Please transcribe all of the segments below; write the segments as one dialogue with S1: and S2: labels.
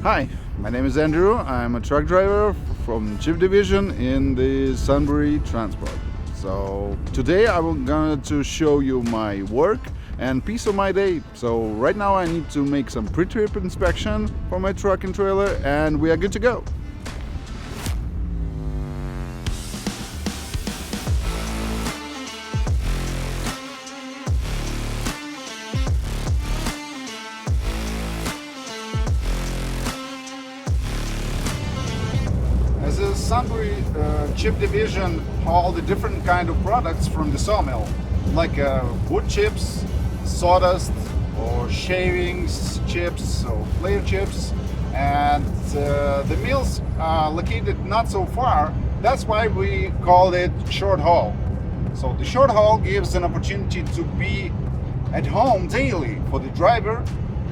S1: Hi, my name is Andrew. I'm a truck driver from Chip Division in the Sunbury Transport. So today I'm going to show you my work and piece of my day. So right now I need to make some pre-trip inspection for my truck and trailer, and we are good to go. As a Sunbury chip division haul the different kind of products from the sawmill, like wood chips, sawdust, or shavings chips, or flare chips, and the mills are located not so far. That's why we call it short haul. So the short haul gives an opportunity to be at home daily for the driver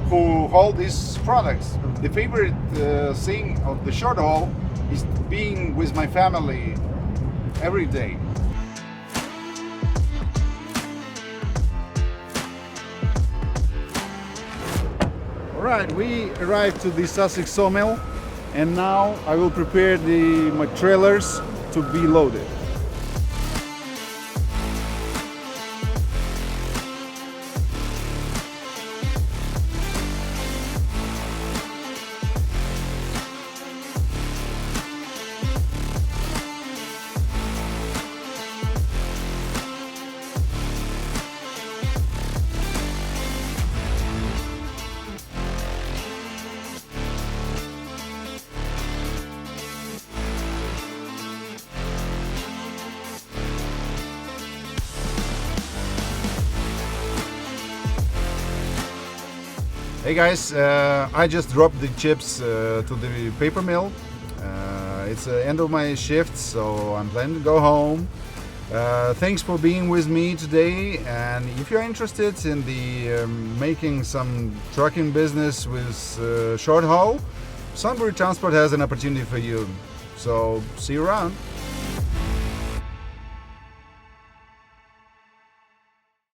S1: who haul these products. The favorite thing of the short haul is being with my family every day. Alright, we arrived to the Sussex Sawmill, and now I will prepare my trailers to be loaded. Hey guys, I just dropped the chips to the paper mill. It's the end of my shift, so I'm planning to go home. Thanks for being with me today, and if you're interested in the making some trucking business with short haul, Sunbury Transport has an opportunity for you. So see you around.